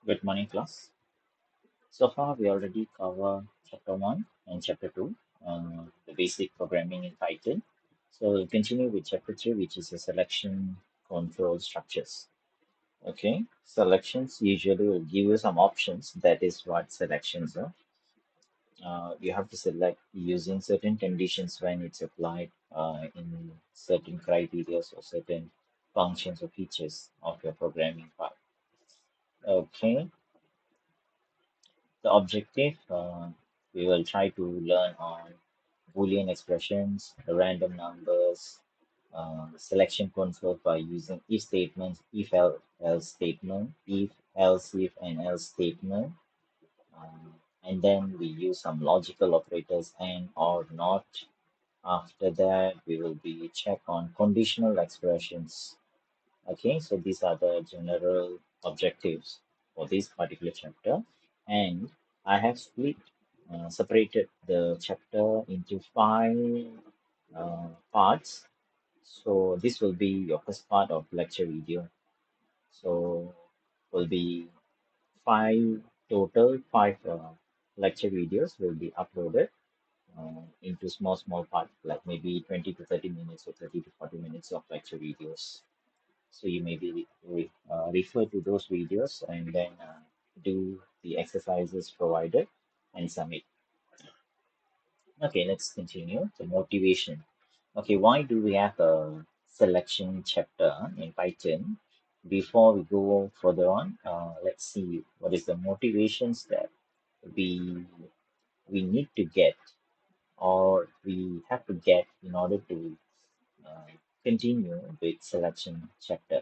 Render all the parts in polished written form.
Good morning, class. So far, we already covered chapter 1 and chapter 2, the basic programming in Python. So we'll continue with chapter 3, which is the selection control structures. Okay, selections usually will give you some options. That is what selections are. You have to select using certain conditions when it's applied in certain criteria or certain functions or features of your programming file. Okay, the objective, we will try to learn on Boolean expressions, random numbers, selection control by using if statements, if else statement, if else if and else statement, and then we use some logical operators and or not. After that, we will be check on conditional expressions. Okay, so these are the general objectives for this particular chapter, and I have separated the chapter into five parts. So this will be your first part of lecture video. So will be five five lecture videos will be uploaded into small parts, like maybe 20 to 30 minutes or 30 to 40 minutes of lecture videos. So you maybe refer to those videos and then do the exercises provided and submit. Okay, let's continue. The motivation. Okay, why do we have a selection chapter in Python? Before we go further on, let's see what is the motivations that we we need to get or we have to get in order to uh, continue with selection chapter.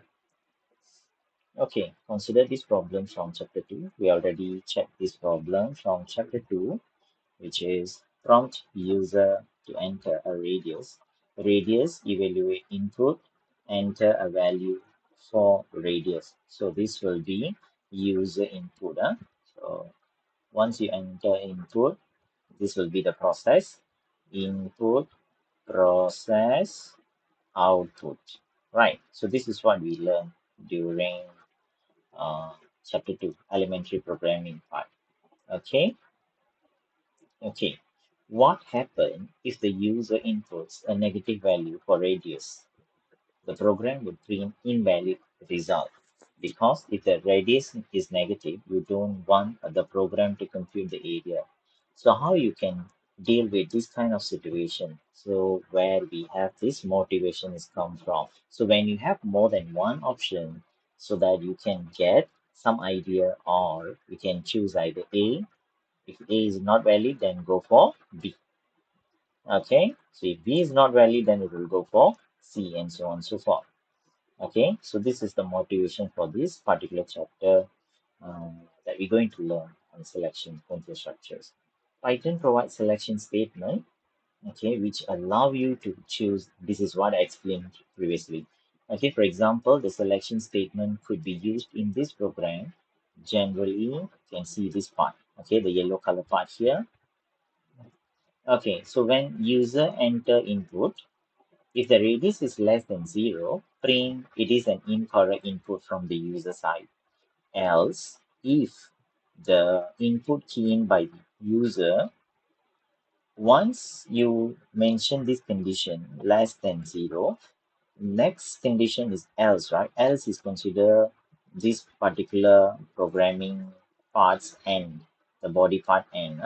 Okay, consider this problem from chapter 2. We already checked this problem from chapter 2, which is prompt user to enter a radius. Radius, evaluate input, enter a value for radius. So this will be user input. So once you enter input, this will be the process. Input, process, output. Right. So this is what we learned during uh, chapter 2, elementary programming part. Okay, okay. What happens if the user inputs a negative value for radius? The program would print invalid result because if the radius is negative, you don't want the program to compute the area. So how you can deal with this kind of situation? So where we have this motivation is come from. So when you have more than one option, so that you can get some idea, or you can choose either A. If A is not valid, then go for B. Okay, so if B is not valid, then it will go for C, and so on and so forth. Okay, so this is the motivation for this particular chapter that we're going to learn on selection control structures. Python provides selection statement, okay, which allow you to choose. This is what I explained previously. Okay, for example, the selection statement could be used in this program. Generally, you can see this part, okay, the yellow color part here. Okay, so when user enter input, if the radius is less than 0, print it is an incorrect input from the user side. Else, if the input key in by the user, once you mention this condition less than 0, next condition is else, right? Else is consider this particular programming parts end, the body part end.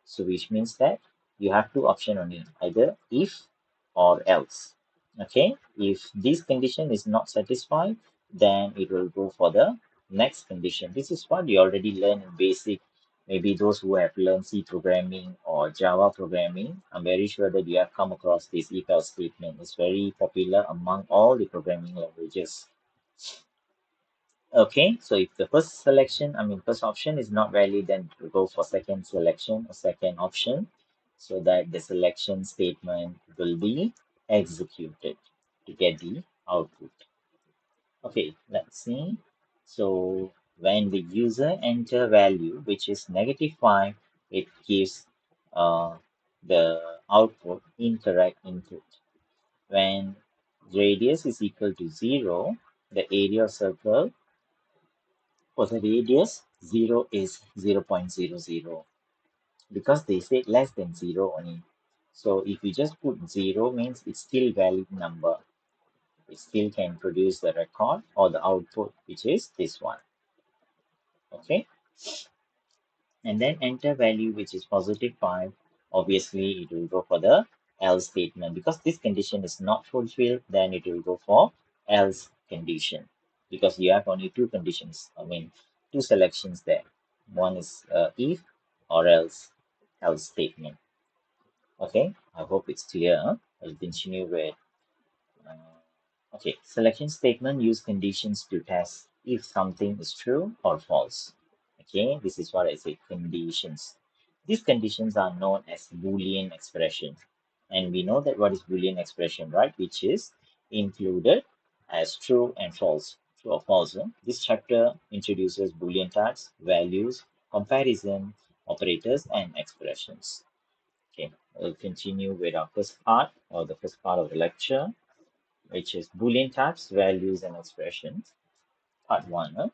So which means that you have two option only, either if or else. Okay, if this condition is not satisfied, then it will go for the next condition. This is what you already learned in basic. Maybe those who have learned C programming or Java programming, I'm very sure that you have come across this if else statement. It's very popular among all the programming languages. Okay, so if the first option is not valid, then we go for second selection or second option, so that the selection statement will be executed to get the output. Okay, let's see. So when the user enter value, which is -5, it gives the output incorrect input. When radius is equal to 0, the area of circle For the radius, 0 is 0.00 because they say less than 0 only. So if you just put 0 means it's still valid number. It still can produce the record or the output, which is this one. Okay. And then enter value which is positive 5. Obviously, it will go for the else statement because this condition is not fulfilled, then it will go for else condition because you have only two conditions, two selections there. One is if or else statement. Okay, I hope it's clear. I'll continue with uh, okay, selection statement use conditions to test if something is true or false. Okay, this is what I say, conditions. These conditions are known as Boolean expressions. And we know that what is Boolean expression, right? Which is included as true and false. True or false. This chapter introduces Boolean types, values, comparison, operators, and expressions. Okay, we'll continue with our first part or the first part of the lecture, which is Boolean types, values, and expressions. Part 1.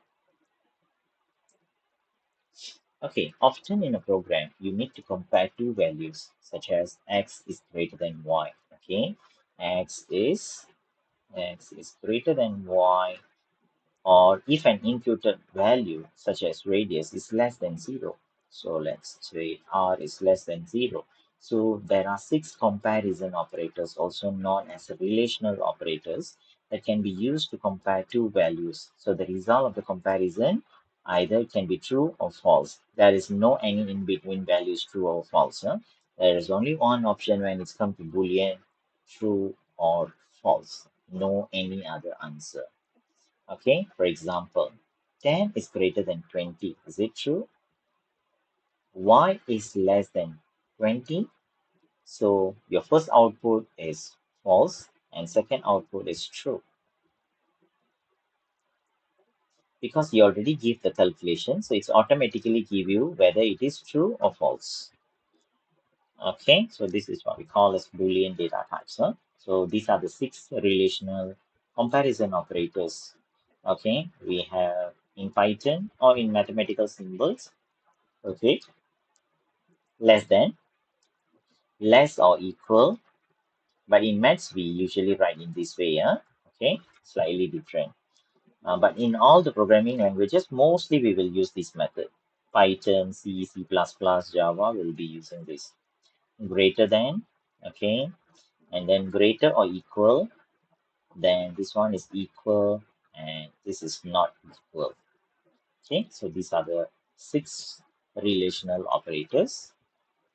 Okay, often in a program, you need to compare two values, such as x is greater than y. Okay, x is greater than y, or if an imputed value, such as radius, is less than 0. So let's say r is less than 0. So there are 6 comparison operators, also known as relational operators, that can be used to compare two values. So the result of the comparison either can be true or false. There is no any in between values true or false. There is only one option when it's come to Boolean, true or false. No any other answer. Okay, for example, 10 is greater than 20. Is it true? Y is less than 20. So your first output is false and second output is true. Because you already give the calculation, so it's automatically give you whether it is true or false. Okay, so this is what we call as Boolean data types. So these are the 6 relational comparison operators. Okay, we have in Python or in mathematical symbols. Okay, less than, less or equal, but in maths we usually write in this way. Okay, slightly different. But in all the programming languages, mostly we will use this method. Python, C, C++, Java will be using this. Greater than, okay, and then greater or equal, then this one is equal, and this is not equal. Okay, so these are the 6 relational operators.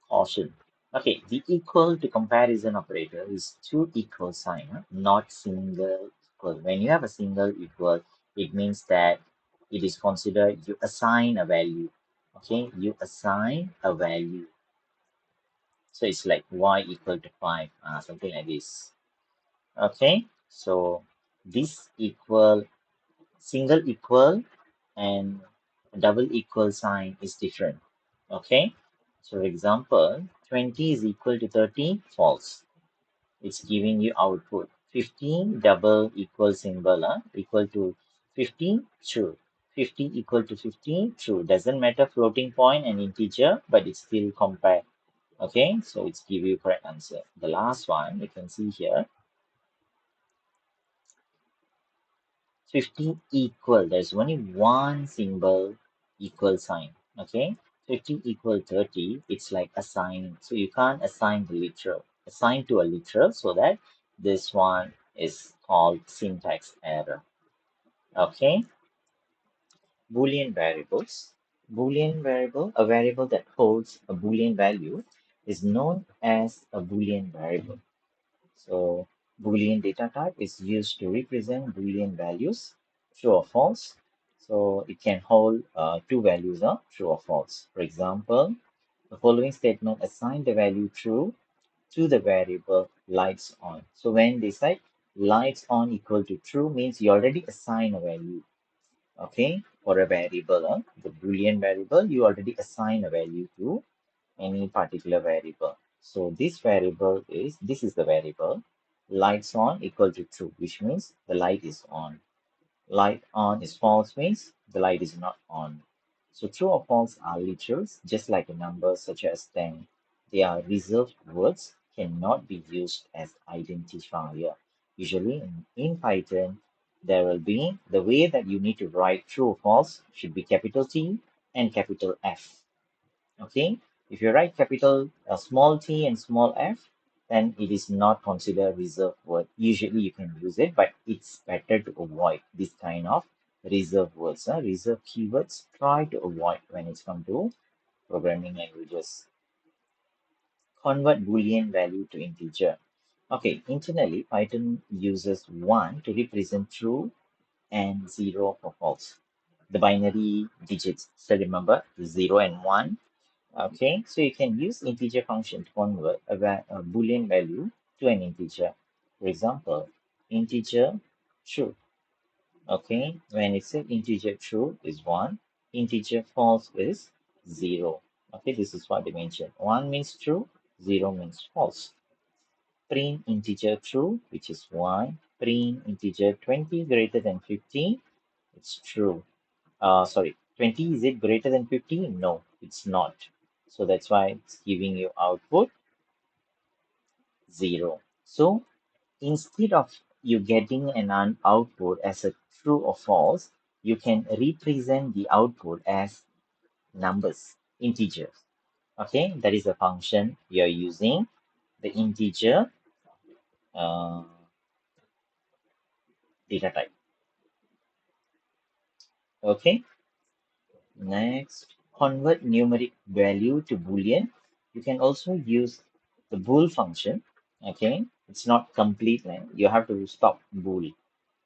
Caution. Okay, the equal to comparison operator is two equal sign, not single equal. When you have a single equal, it means that it is considered you assign a value. Okay, you assign a value. So it's like y equal to 5, something like this. Okay, so this equal, single equal, and double equal sign is different. Okay, so for example, 20 is equal to 30, false. It's giving you output. 15 double equal symbol, equal to 15, true. 50 equal to 15, true. Doesn't matter floating point and integer, but it's still compare. Okay, so it's give you correct answer. The last one you can see here, 50 equal, there's only one symbol equal sign. Okay, 50 equal 30, it's like assigning. So you can't assign the literal, assign to a literal, so that this one is called syntax error. Okay, Boolean variables. Boolean variable, a variable that holds a Boolean value, is known as a Boolean variable. So Boolean data type is used to represent Boolean values, true or false. So it can hold two values, true or false. For example, the following statement assign the value true to the variable lights on. So when they say lights on equal to true means you already assign a value. Okay, for a variable, the Boolean variable, you already assign a value to any particular variable. So this variable is, this is the variable, lights on equal to true, which means the light is on. Light on is false means the light is not on. So true or false are literals, just like a number such as 10. They are reserved words, cannot be used as identifier. Usually in Python, there will be the way that you need to write true or false should be capital T and capital F. Okay, if you write capital small t and small f, then it is not considered reserved word. Usually you can use it, but it's better to avoid this kind of reserved words. Reserved keywords, try to avoid when it's come to programming languages. Convert Boolean value to integer. Okay, internally, Python uses 1 to represent true and 0 for false. The binary digits, so remember 0 and 1. Okay, so you can use integer function to convert a Boolean value to an integer. For example, integer true. Okay, when it says integer true is 1, integer false is 0. Okay, this is what they mentioned. 1 means true, 0 means false. Print integer true, which is 1. Print integer 20 greater than 50, it's true. Sorry, 20, is it greater than 50? No, it's not. So that's why it's giving you output 0. So instead of you getting an output as a true or false, you can represent the output as numbers, integers. Okay, that is a function you're using, the integer uh, data type. Okay, next, convert numeric value to Boolean. You can also use the bool function. Okay, it's not complete line. You have to stop bool.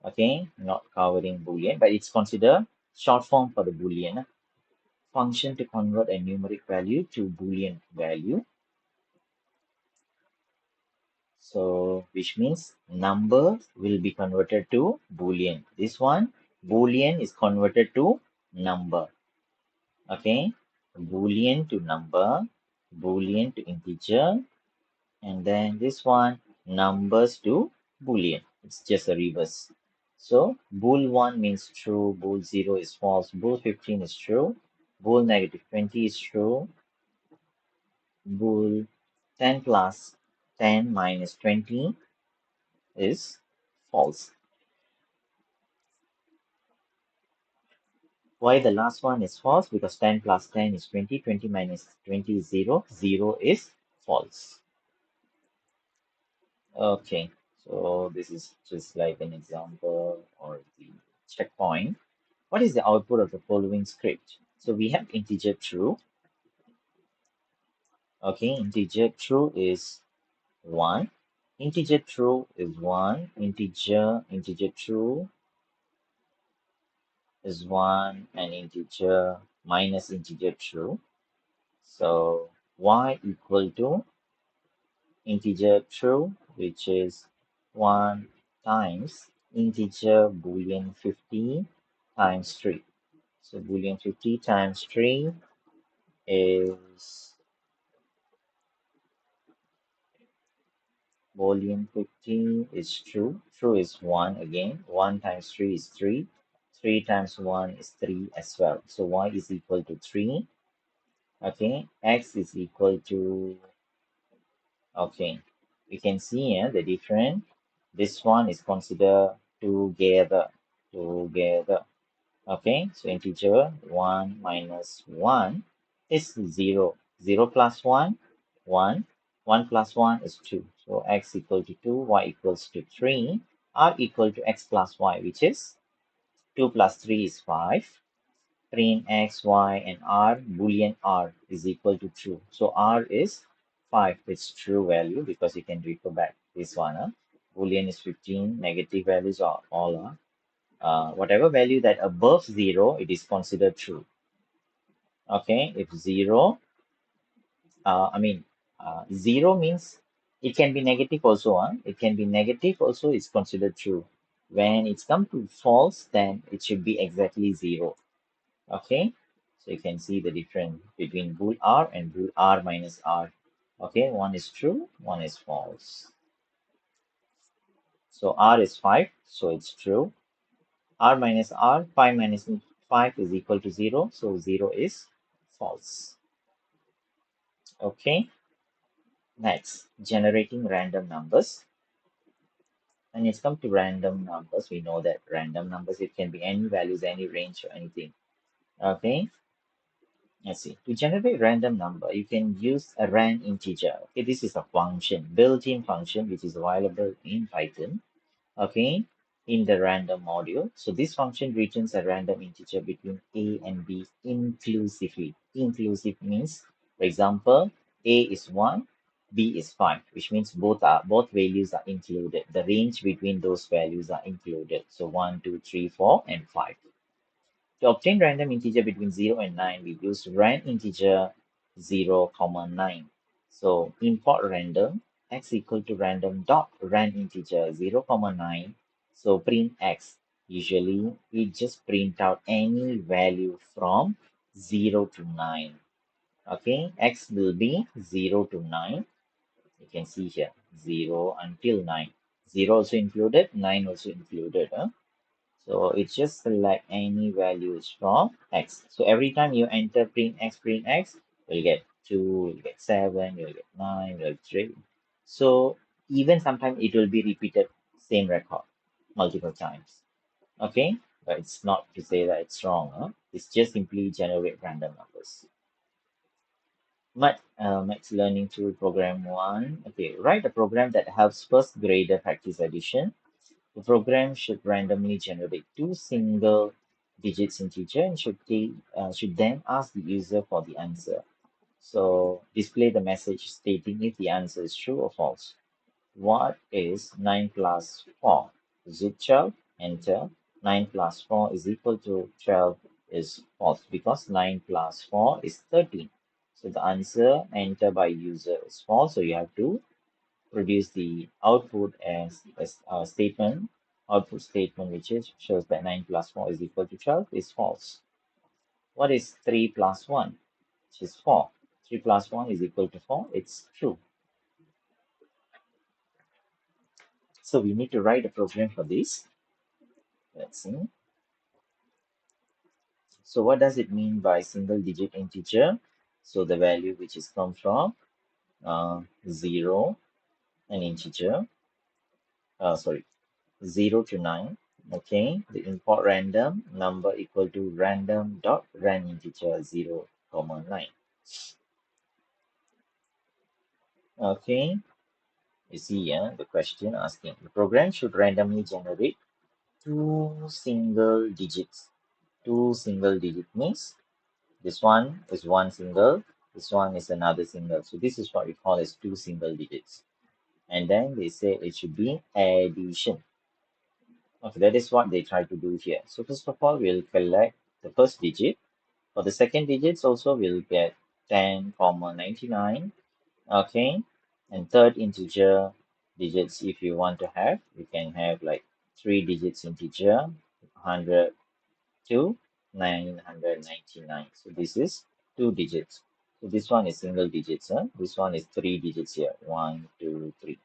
Okay, not covering Boolean, but it's considered short form for the Boolean function to convert a numeric value to Boolean value. So, which means number will be converted to Boolean. This one, Boolean is converted to number. Okay, Boolean to number, Boolean to integer, and then this one, numbers to Boolean. It's just a reverse. So, bool 1 means true, bool 0 is false, bool 15 is true, bool negative 20 is true, bool 10 plus 10 minus 20 is false. Why the last one is false? Because 10 plus 10 is 20, 20 minus 20 is 0, 0 is false. Okay, so this is just like an example or the checkpoint. What is the output of the following script? So we have integer true. Okay, integer true is 1. Integer true is 1. Integer true is 1 and integer minus integer true. So y equal to integer true, which is 1 times integer boolean 50 times 3. So boolean 50 times 3 is boolean 50 is true. True is 1 again. 1 times 3 is 3. 3 times 1 is 3 as well. So y is equal to 3. Okay, x is equal to, okay, you can see here the difference. This one is considered together. Together. Okay, so integer 1 minus 1 is 0. 0 plus 1, 1. 1 plus 1 is 2. So x equal to 2, y equals to 3, r equal to x plus y, which is 2 plus 3 is 5. Print x, y, and r, boolean r is equal to true. So r is 5, it's true value because you can refer back this one. Boolean is 15, negative values are all are. Whatever value that above 0, it is considered true. Okay, if 0, 0 means it can be negative also. It can be negative also, is considered true. When it's come to false, then it should be exactly 0. Okay, so you can see the difference between bool r and bool r minus r. Okay, one is true, one is false. So r is 5, so it's true. r minus r, 5 minus 5 is equal to 0, so 0 is false. Okay, next, generating random numbers. When it's come to random numbers, we know that random numbers, it can be any values, any range, or anything. Okay, let's see. To generate random number, you can use a rand integer. Okay, this is a function, built-in function, which is available in Python. Okay, in the random module. So this function returns a random integer between a and b inclusively. Inclusive means, for example, a is 1, b is 5, which means both values are included. The range between those values are included. So 1, 2, 3, 4, and 5. To obtain random integer between 0 and 9, we use rand integer 0, comma 9. So import random x equal to random dot rand integer 0, comma 9. So print x. Usually it just print out any value from 0 to 9. Okay, x will be 0 to 9. You can see here 0 until 9. 0 also included, 9 also included. So it's just select any values from x. So every time you enter print x, you'll get 2, you'll get 7, you'll get 9, you'll get 3. So even sometimes it will be repeated same record multiple times. Okay, but it's not to say that it's wrong. It's just simply generate random numbers. Max Learning Tool Program 1. Okay, write a program that helps first grader practice addition. The program should randomly generate two single digits integer and should then ask the user for the answer. So display the message stating if the answer is true or false. What is 9 plus 4? Is it 12? Enter. 9 plus 4 is equal to 12 is false because 9 plus 4 is 13. So the answer entered by user is false. So you have to produce the output as a statement, output statement which is shows that 9 plus 4 is equal to 12 is false. What is 3 plus 1? Which is 4. 3 plus 1 is equal to 4. It's true. So we need to write a program for this. Let's see. So what does it mean by single digit integer? So the value which is come from 0, an integer, sorry, 0 to 9. Okay, the import random number equal to random dot rand integer 0, comma 9. Okay, you see the question asking the program should randomly generate two single digits. Two single digit means this one is one single, this one is another single. So this is what we call as two single digits. And then they say it should be addition. Okay, that is what they try to do here. So first of all, we'll collect the first digit. For the second digits also, we'll get 10, comma 99. Okay, and third integer digits, if you want to have, you can have like 3 digits integer, 100 to 999. So this is 2 digits. So this one is single digits. This one is 3 digits here. 1, 2, 3.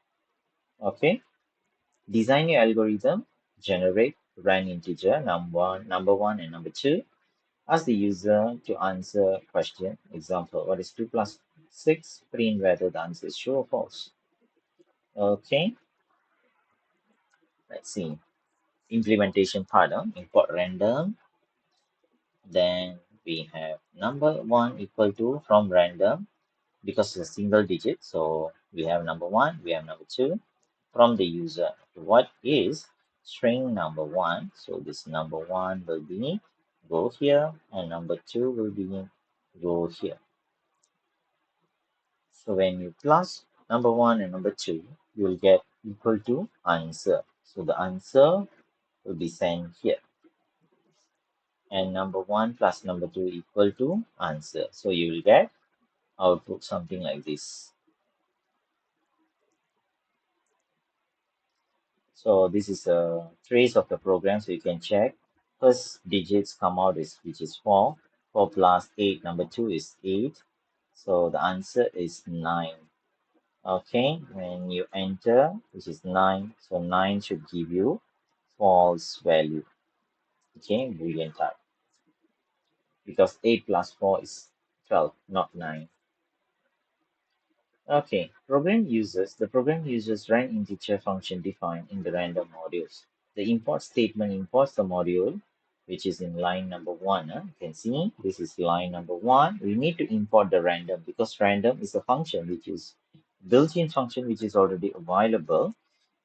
Okay. Design your algorithm. Generate rand integer number one and number 2. Ask the user to answer question. Example, what is 2 plus 6? Print whether the answer is true or false. Okay, let's see. Implementation part, import random. Then we have number 1 equal to from random because it's a single digit. So we have number 1, we have number 2 from the user. What is string number 1? So this number 1 will be go here and number 2 will be go here. So when you plus number 1 and number 2, you will get equal to answer. So the answer will be sent here. And number 1 plus number 2 equal to answer. So you will get output something like this. So this is a trace of the program, so you can check. First digits come out is which is 4. 4 plus 8, number 2 is 8. So the answer is 9. Okay, when you enter, which is 9, so 9 should give you false value. Okay, Boolean type, because 8 plus 4 is 12, not 9. Okay, the program uses ran integer function defined in the random modules. The import statement imports the module, which is in line number one. You can see this is line number one. We need to import the random because random is a function which is built-in function which is already available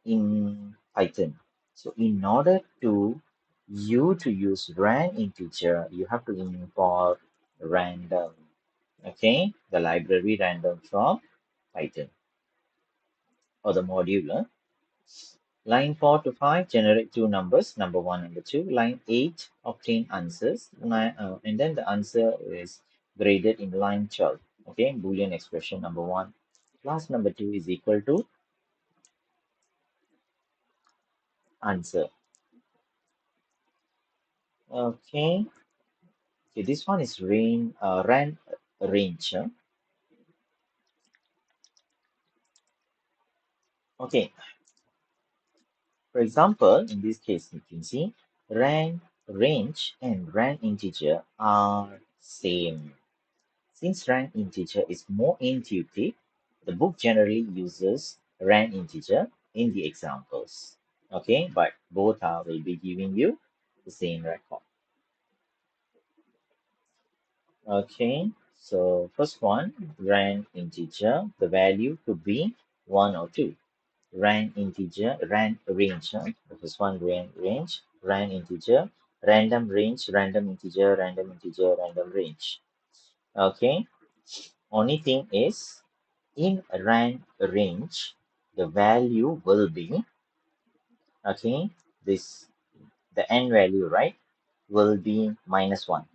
in Python. So in order to use ran integer, you have to import random. Okay, the library random from Python or the module. Line 4 to 5 generate two numbers, number 1 and number 2. Line 8 obtain answers, and then the answer is graded in line 12. Okay, Boolean expression number 1 plus number 2 is equal to answer. Okay, okay, this one is ran range. Okay, for example, in this case, you can see ran range and ran integer are same. Since ran integer is more intuitive, the book generally uses ran integer in the examples. Okay, but both are will be giving you the same record. Okay, so first one, ran integer, the value could be 1 or 2. Ran integer, ran range. The first one, ran integer, random integer, random range. Okay, only thing is in ran range, the value will be, okay, this, the n value, right, will be -1.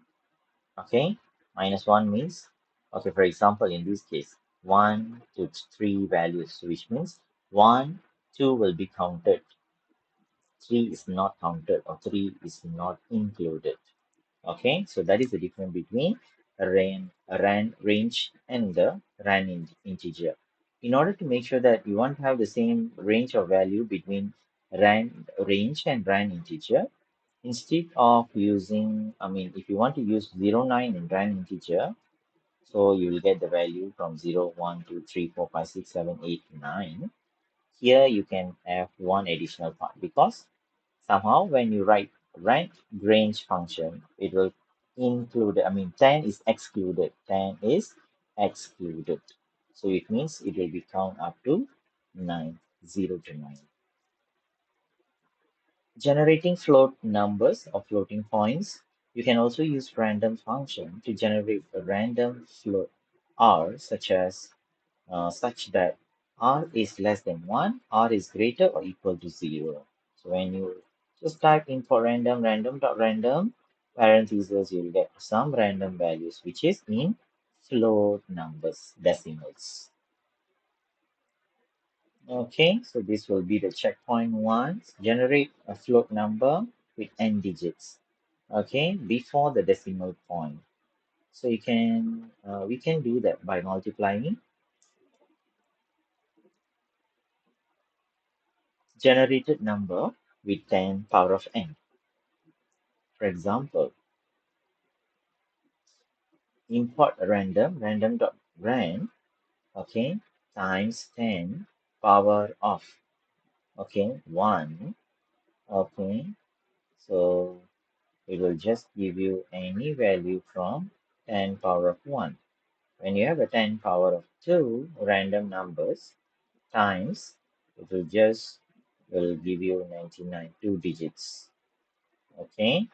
Okay, -1 means, okay, for example, in this case, 1 to 3 values, which means 1, 2 will be counted, 3 is not counted, or 3 is not included. Okay, so that is the difference between ran range and the integer. In order to make sure that you want to have the same range of value between ran range and ran integer, instead of using, I mean, if you want to use 0, 9 in ran integer, so you will get the value from 0, 1, 2, 3, 4, 5, 6, 7, 8, 9. Here you can have one additional part because somehow when you write rank range function, it will include, I mean, 10 is excluded. 10 is excluded. So it means it will be count up to 9, 0 to 9. Generating float numbers or floating points. You can also use random function to generate a random float R, such that R is less than 1, R is greater or equal to 0. So when you just type in for random, parentheses, you'll get some random values, which is in float numbers, decimals. Okay, so this will be the checkpoint one. Generate a float number with n digits. Okay, before the decimal point. So we can do that by multiplying generated number with 10 power of n. For example, import random.ran, okay, times 10 power of, okay, 1, okay, so it will just give you any value from 10 power of 1. When you have a 10 power of 2 random numbers times, it will give you 99, 2 digits, okay.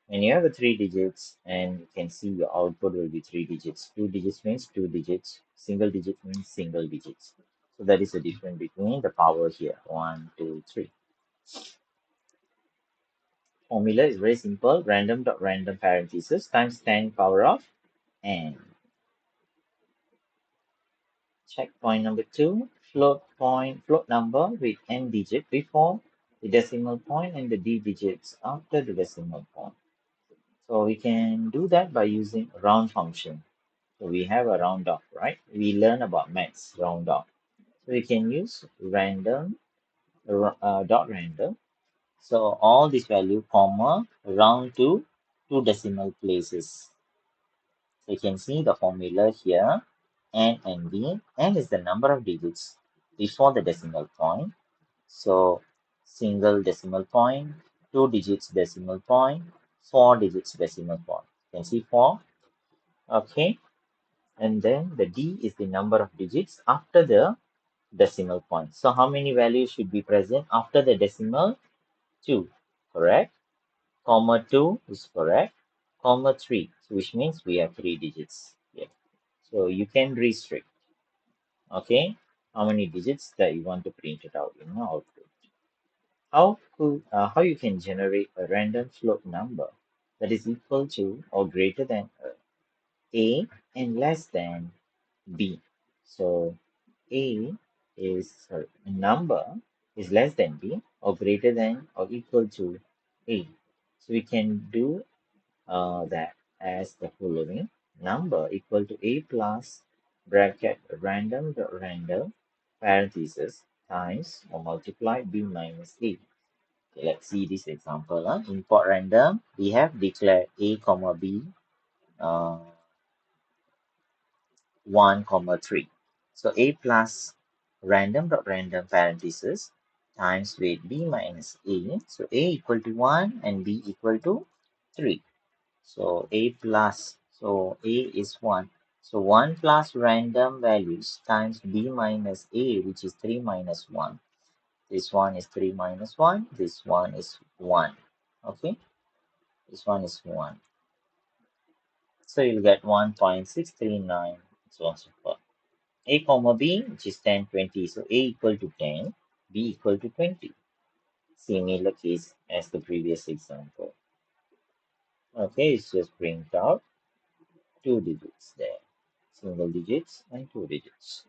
When you have a 3 digits, and you can see your output will be 3 digits. 2 digits means 2 digits. Single digit means single digits. So that is the difference between the power here. 1, 2, 3. Formula is very simple. Random parentheses times 10 power of n. Checkpoint number 2. Float number with n digit before the decimal point and the d digits after the decimal point. So we can do that by using round function. So we have a round off, right? We learn about maths, round off. So we can use dot random. So all this value, comma, round to two decimal places. So you can see the formula here, n and b. N is the number of digits before the decimal point. So single decimal point, two digits decimal point, four digits decimal point. You can see four. Okay. And then the d is the number of digits after the decimal point. So how many values should be present after the decimal? 2, correct? Comma 2 is correct. Comma 3, which means we have three digits. Yeah. So you can restrict, okay, how many digits that you want to print it out in the output. How you can generate a random float number that is equal to or greater than a and less than b. So a is sorry, a number is less than b or greater than or equal to a. So we can do that as the following: number equal to a plus bracket random dot random parenthesis times or multiply b minus a. Okay, let's see this example. Import random, we have declared a comma b uh, 1 comma 3. So a plus random dot random parenthesis times with b minus a. So a equal to 1 and b equal to 3. So a plus, so a is 1. So 1 plus random values times b minus a, which is 3 minus 1. This one is 3 minus 1. This one is 1. Okay, this one is 1. So you'll get 1.639, so on and so forth. A comma b, which is 10, 20. So a equal to 10, b equal to 20. Similar case as the previous example. Okay, it's just print out two digits there. Single digits and two digits.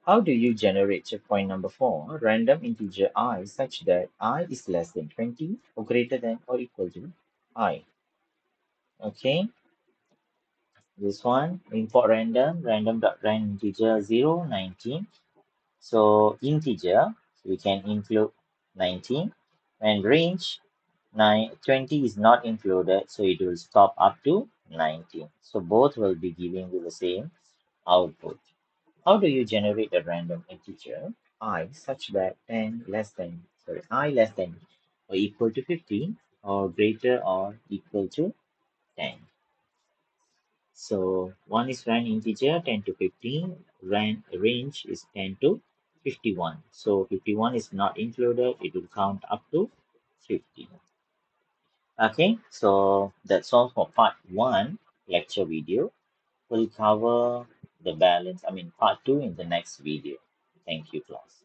How do you generate checkpoint number 4? Random integer I such that I is less than 20 or greater than or equal to I. Okay, this one, import random, random dot rand integer 0, 19. So integer, we can include 19, and range 20 is not included, so it will stop up to 19. So both will be giving you the same output. How do you generate a random integer I such that 10 less than, sorry, I less than or equal to 15 or greater or equal to 10? So one is rand integer 10 to 15, range is 10 to 51. So 51 is not included, it will count up to 50. Okay, so that's all for part 1 lecture video. We'll cover the balance, part 2 in the next video. Thank you, class.